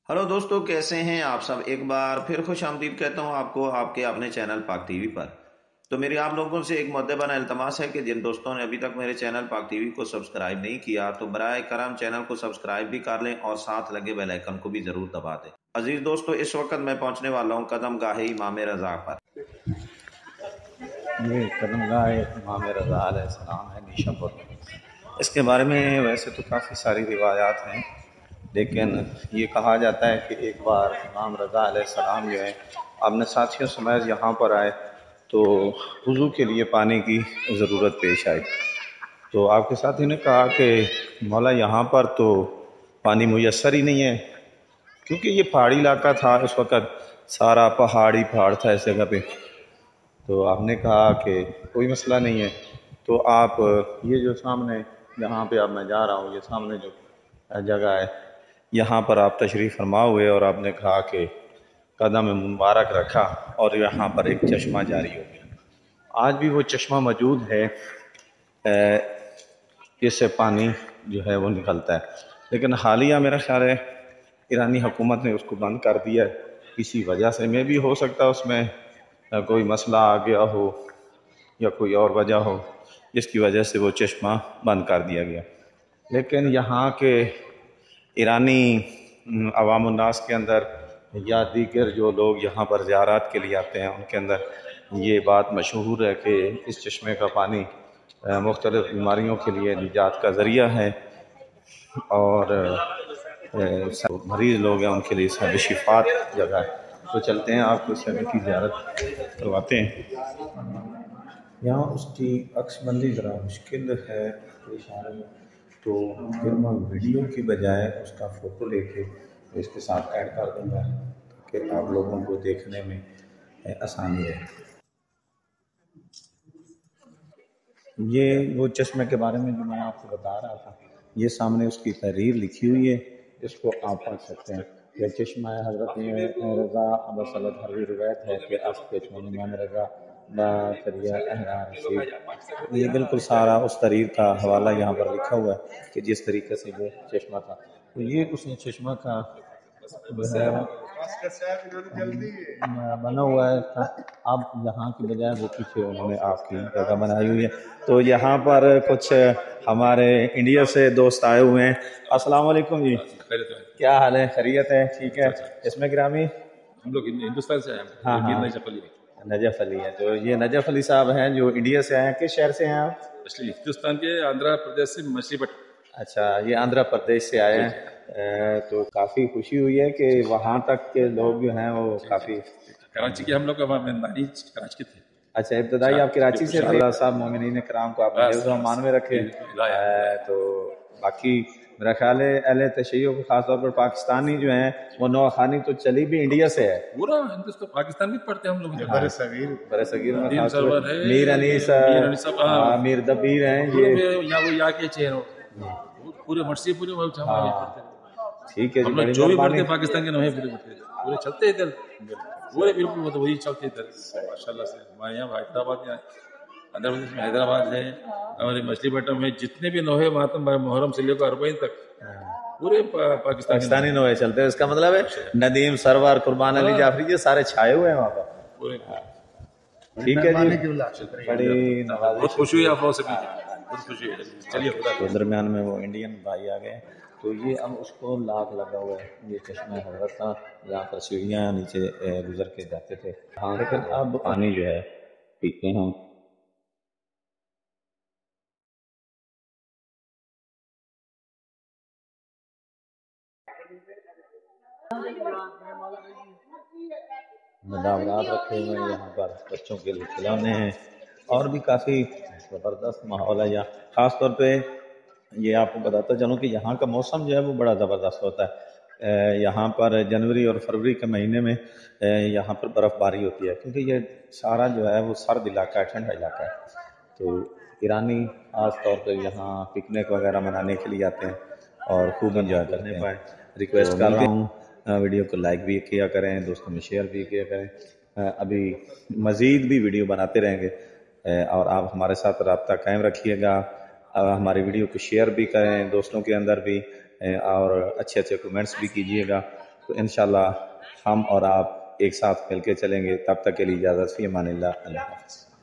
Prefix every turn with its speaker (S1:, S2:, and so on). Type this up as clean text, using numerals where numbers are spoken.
S1: Hello दोस्तों, कैसे हैं आप सब। एक बार फिर खुश आमदीद कहता हूं आपको आपके अपने चैनल पाक टीवी पर। तो मेरी आप लोगों से एक मुद्दबना इल्तमास है कि जिन दोस्तों ने अभी तक मेरे चैनल पाक टीवी को सब्सक्राइब नहीं किया तो बराए करम चैनल को सब्सक्राइब भी कर लें और साथ लगे बेल आइकन को भी जरूर दबा दें। अजीज दोस्तों, इस वक्त मैं पहुंचने वाला हूं कदम गाहे इमाम रजा पर।
S2: ये कदमगाह इमाम रज़ा अलैहिस्सलाम है निशापुर में। इसके बारे में वैसे तो काफ़ी सारी रिवायात हैं, लेकिन ये कहा जाता है कि एक बार इमाम रज़ा अलैहिस्सलाम जो है अपने साथियों समेत यहाँ पर आए तो वज़ू के लिए पानी की ज़रूरत पेश आई। तो आपके साथी ने कहा कि मौला यहाँ पर तो पानी मुयस्सर ही नहीं है, क्योंकि ये पहाड़ी इलाका था। इस वक्त सारा पहाड़ था इस जगह पे। तो आपने कहा कि कोई मसला नहीं है, तो आप ये जो सामने जहाँ पे अब मैं जा रहा हूँ, ये सामने जो जगह है, यहाँ पर आप तशरीफ़ फरमा हुए और आपने कहा कि कदम मुबारक रखा और यहाँ पर एक चश्मा जारी हो गया। आज भी वो चश्मा मौजूद है, इससे पानी जो है वो निकलता है, लेकिन हालिया मेरा ख्याल है ईरानी हुकूमत ने उसको बंद कर दिया है। किसी वजह से में भी हो सकता है उसमें कोई मसला आ गया हो या कोई और वजह हो जिसकी वजह से वो चश्मा बंद कर दिया गया। लेकिन यहाँ के ईरानी अवाम उन्नास के अंदर या दीगर जो लोग यहाँ पर ज़ियारत के लिए आते हैं उनके अंदर ये बात मशहूर है कि इस चश्मे का पानी मुख्तलिफ़ बीमारियों के लिए निजात का ज़रिया है और मरीज़ लोग हैं उनके लिए सब शिफात जगह है। तो चलते हैं, आपको इस जगह की ज़ियारत करवाते हैं। यहाँ उसकी अक्सबंदी ज़रा मुश्किल है इशारे में, तो फिर मैं वीडियो की बजाय उसका फ़ोटो लेके इसके साथ ऐड कर दूँगा ताकि आप लोगों को देखने में आसानी रहे। ये वो चश्मे के बारे में जो मैं आपको बता रहा था, ये सामने उसकी तहरीर लिखी हुई है, इसको आप पढ़ सकते हैं। यह चश्मा है हज़रत रज़ा अबसलत हरवी रिवायत है कि इमाम रज़ा बारिया अहरार रसीद। ये बिल्कुल सारा उस तहरीर का हवाला यहाँ पर लिखा हुआ है कि जिस तरीके से ये चश्मा था। तो ये उस चश्मा का बना हुआ है था। अब यहाँ की बजाय वो पीछे उन्होंने आपकी जगह बनाई हुई है। तो यहाँ पर कुछ हमारे इंडिया से दोस्त आए हुए हैं। अस्सलाम वालेकुम जी, क्या हाल है? खैरियत है? ठीक है। इसमें ग्रामी
S3: हम लोग हिंदुस्तान से आए हैं।
S2: हाँ हाँ, नजफ अली है। तो ये नजफ अली साहब हैं जो इंडिया से आए हैं। किस शहर से हैं आप?
S3: हिंदुस्तान के आंध्र प्रदेश से मछलीपट्टनम।
S2: अच्छा, ये आंध्र प्रदेश से आए हैं। तो काफ़ी खुशी हुई है कि वहाँ तक के लोग जो हैं वो काफ़ी।
S3: कराची के हम लोग नानी कराची के थे।
S2: अच्छा, इब्तदाई आप कराची से थे। अल्लाह साहब मोमिनीन कराम को आपने हिफ्ज़ व अमान में रखे। तो बाकी मेरा ख्याल है अहले तशय्युअ को खासतौर पर पाकिस्तानी जो हैं वो नौखानी तो चली भी इंडिया से है।
S3: पूरा हिंदुस्तान पाकिस्तान में पढ़ते हैं हम लोग।
S2: बड़े सगीर में मीर अनीस मीर दबीर हैं ये
S3: यहाँ के चेहरों पूरे मर्सी पूरे
S2: ठीक है जी।
S3: जो भी पढ़ते पाकिस्तान के नहीं पूरे चलते इधर पूरे बिल्कुल मतलब वही चलते इधर माशाल्लाह से। हमारे यहाँ हैदराबाद आंध्र प्रदेश में हैदराबाद है, हमारे मछलीपट्टनम में जितने भी नोहे मातम मुहर्रम से लेकर अरबईन तक पूरे
S2: पाकिस्तानी नोहे चलते हैं। इसका मतलब है नदीम सरवर कुर्बान अली जाफरी ये सारे छाए हुए हैं वहाँ पर पूरे। ठीक है जी, बड़ी
S3: बहुत खुशी हुई आप लोगों से, बहुत खुशी है। चलिए
S2: तो दरमियान में वो इंडियन भाई आ गए। तो ये अब उसको लाग लगा हुआ है, ये चश्मा हजरत था जहाँ पर सीढ़ियाँ नीचे गुजर के जाते थे। हाँ, लेकिन अब पानी जो है पीते हैं। मुदावरात रखे हुए हैं यहाँ पर, बच्चों के लिए खिलौने हैं और भी काफ़ी ज़बरदस्त माहौल है यहाँ। ख़ास तौर पे ये आपको बताता चलूँ कि यहाँ का मौसम जो है वो बड़ा ज़बरदस्त होता है। यहाँ पर जनवरी और फरवरी के महीने में यहाँ पर बर्फ़बारी होती है, क्योंकि ये सारा जो है वो सर्द इलाका है, ठंडा इलाका है। तो ईरानी ख़ास तौर पर यहाँ पिकनिक वगैरह मनाने के लिए आते हैं और खूब इंजॉय करने पाए। रिक्वेस्ट कर रहा हूँ वीडियो को लाइक भी किया करें, दोस्तों में शेयर भी किया करें। अभी मज़ीद भी वीडियो बनाते रहेंगे और आप हमारे साथ रब्ता कायम रखिएगा। हमारी वीडियो को शेयर भी करें दोस्तों के अंदर भी और अच्छे अच्छे कमेंट्स भी कीजिएगा। تو انشاءاللہ ہم اور آپ ایک ساتھ مل کے چلیں گے. تب تک کے لیے اجازت فی امان اللہ. اللہ حافظ.